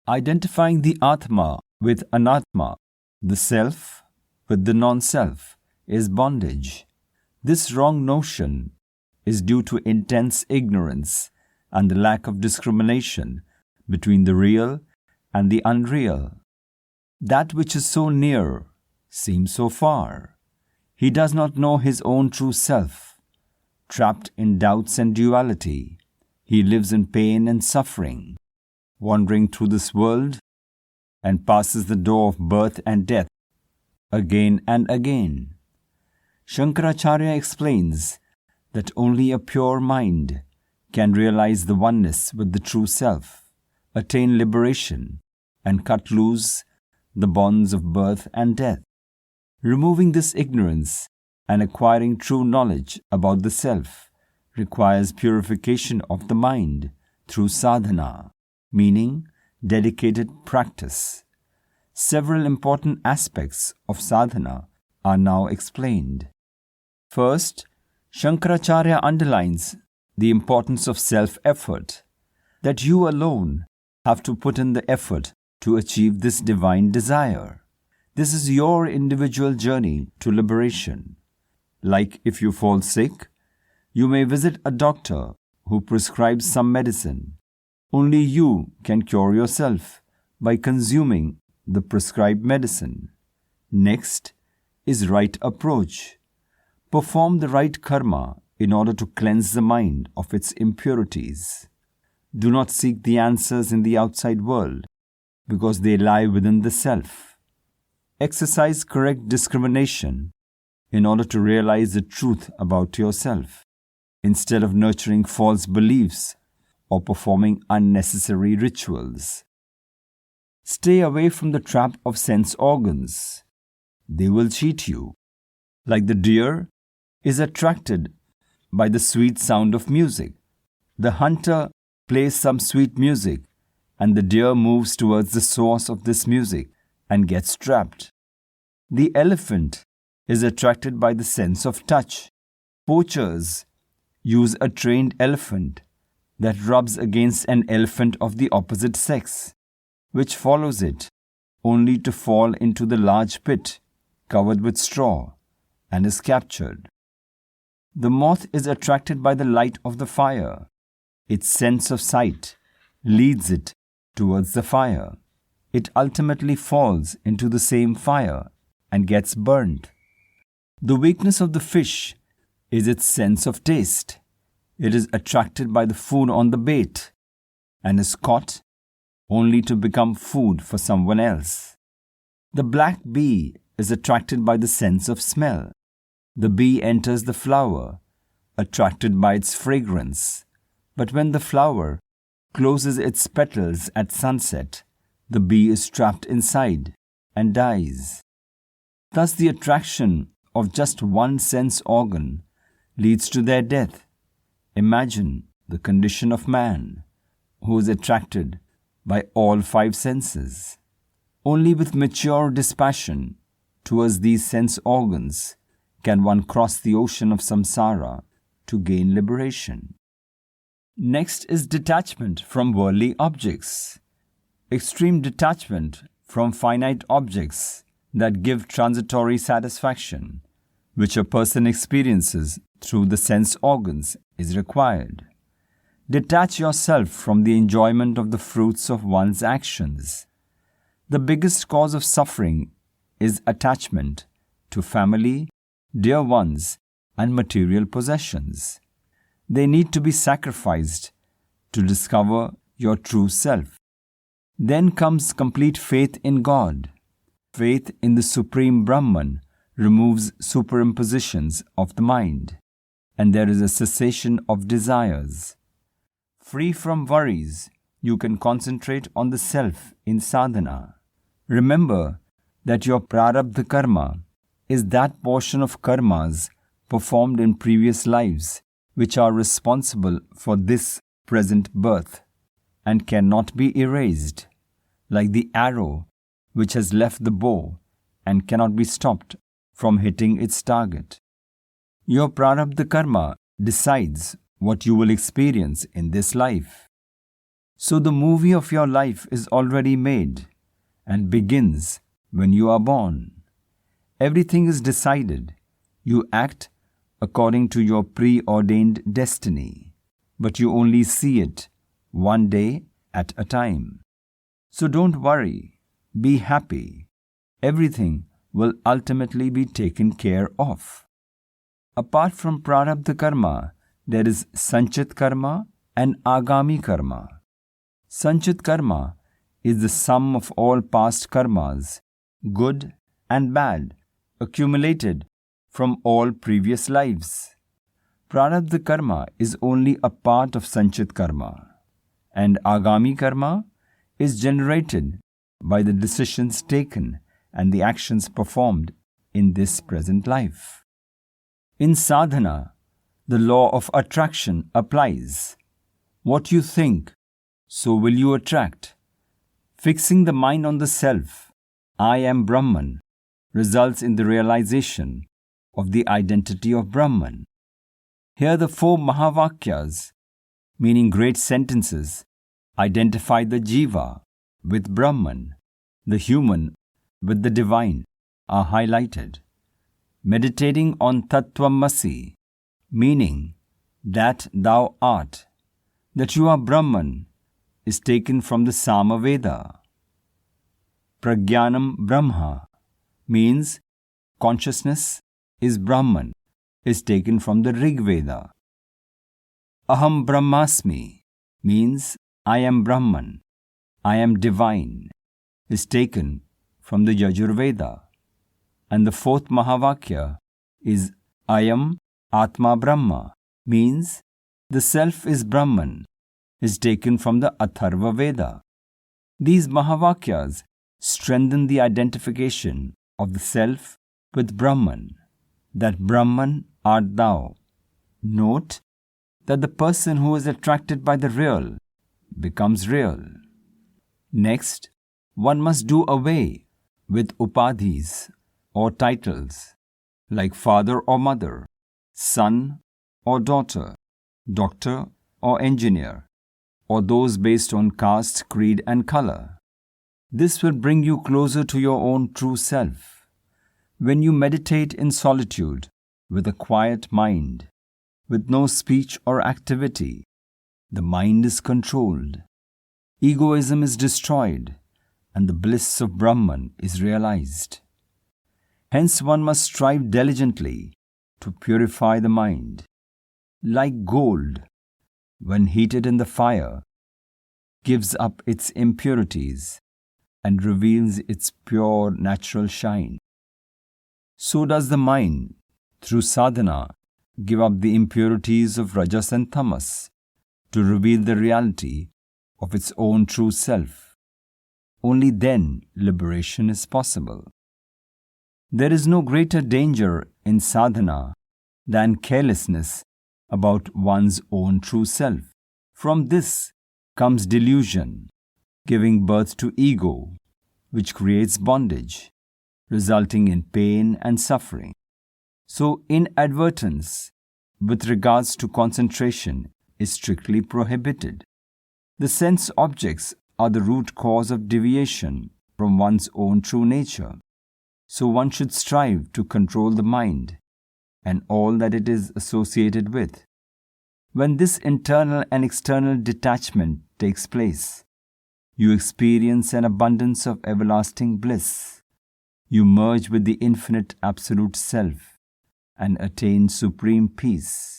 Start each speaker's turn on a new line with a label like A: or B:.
A: Identifying the Atma with Anatma, the self with the non-self, is bondage. This wrong notion is due to intense ignorance and the lack of discrimination between the real and the unreal. That which is so near seems so far. He does not know his own true self. Trapped in doubts and duality, he lives in pain and suffering, wandering through this world and passes the door of birth and death again and again. Shankaracharya explains that only a pure mind can realize the oneness with the true self, attain liberation, and cut loose the bonds of birth and death. Removing this ignorance and acquiring true knowledge about the self requires purification of the mind through sadhana, meaning dedicated practice. Several important aspects of sadhana are now explained. First, Shankaracharya underlines the importance of self-effort, that you alone have to put in the effort to achieve this divine desire. This is your individual journey to liberation. Like if you fall sick, you may visit a doctor who prescribes some medicine. Only you can cure yourself by consuming the prescribed medicine. Next is right approach. Perform the right karma in order to cleanse the mind of its impurities. Do not seek the answers in the outside world, because they lie within the self. Exercise correct discrimination in order to realize the truth about yourself, instead of nurturing false beliefs or performing unnecessary rituals. Stay away from the trap of sense organs. They will cheat you. Like the deer is attracted by the sweet sound of music. The hunter plays some sweet music, and the deer moves towards the source of this music and gets trapped. The elephant is attracted by the sense of touch. Poachers use a trained elephant that rubs against an elephant of the opposite sex, which follows it, only to fall into the large pit covered with straw and is captured. The moth is attracted by the light of the fire. Its sense of sight leads it towards the fire. It ultimately falls into the same fire and gets burnt. The weakness of the fish is its sense of taste. It is attracted by the food on the bait and is caught only to become food for someone else. The black bee is attracted by the sense of smell. The bee enters the flower, attracted by its fragrance. But when the flower closes its petals at sunset, the bee is trapped inside and dies. Thus the attraction of just one sense organ leads to their death. Imagine the condition of man, who is attracted by all five senses. Only with mature dispassion towards these sense organs can one cross the ocean of samsara to gain liberation. Next is detachment from worldly objects. Extreme detachment from finite objects that give transitory satisfaction, which a person experiences through the sense organs, is required. Detach yourself from the enjoyment of the fruits of one's actions. The biggest cause of suffering is attachment to family, dear ones, and material possessions. They need to be sacrificed to discover your true self. Then comes complete faith in God. Faith in the Supreme Brahman removes superimpositions of the mind, and there is a cessation of desires. Free from worries, you can concentrate on the self in sadhana. Remember that your prarabdha karma is that portion of karmas performed in previous lives which are responsible for this present birth and cannot be erased, like the arrow which has left the bow and cannot be stopped from hitting its target. Your prarabdha karma decides what you will experience in this life. So the movie of your life is already made and begins when you are born. Everything is decided. You act according to your preordained destiny, but you only see it one day at a time. So don't worry, be happy. Everything will ultimately be taken care of. Apart from prarabdha karma, there is sanchit karma and agami karma. Sanchit karma is the sum of all past karmas, good and bad, accumulated from all previous lives. Prarabdha karma is only a part of sanchit karma, and agami karma is generated by the decisions taken and the actions performed in this present life. In sadhana, the law of attraction applies. What you think, so will you attract. Fixing the mind on the self, I am Brahman, results in the realization of the identity of Brahman. Here the 4 Mahavakhyas, meaning great sentences, identify the jiva with Brahman, the human with the divine, are highlighted. Meditating on Tattvamasi, meaning that thou art, that you are Brahman, is taken from the Samaveda. Prajnanam Brahma means consciousness is Brahman, is taken from the Rig Veda. Aham Brahmasmi means I am Brahman, I am divine, is taken from the Yajurveda. And the 4th Mahavakya is Ayam Atma Brahma, means the self is Brahman, is taken from the Atharva Veda. These Mahavakyas strengthen the identification of the self with Brahman, that Brahman art thou. Note that the person who is attracted by the real becomes real. Next, one must do away with upadhis or titles like father or mother, son or daughter, doctor or engineer, or those based on caste, creed and color. This will bring you closer to your own true self. When you meditate in solitude with a quiet mind, with no speech or activity, the mind is controlled. Egoism is destroyed and the bliss of Brahman is realized. Hence one must strive diligently to purify the mind. Like gold, when heated in the fire, gives up its impurities and reveals its pure natural shine. So does the mind, through sadhana, give up the impurities of rajas and tamas to reveal the reality of its own true self. Only then liberation is possible. There is no greater danger in sadhana than carelessness about one's own true self. From this comes delusion, giving birth to ego, which creates bondage, resulting in pain and suffering. So inadvertence with regards to concentration is strictly prohibited. The sense objects are the root cause of deviation from one's own true nature. So one should strive to control the mind and all that it is associated with. When this internal and external detachment takes place, you experience an abundance of everlasting bliss. You merge with the infinite absolute self and attain supreme peace.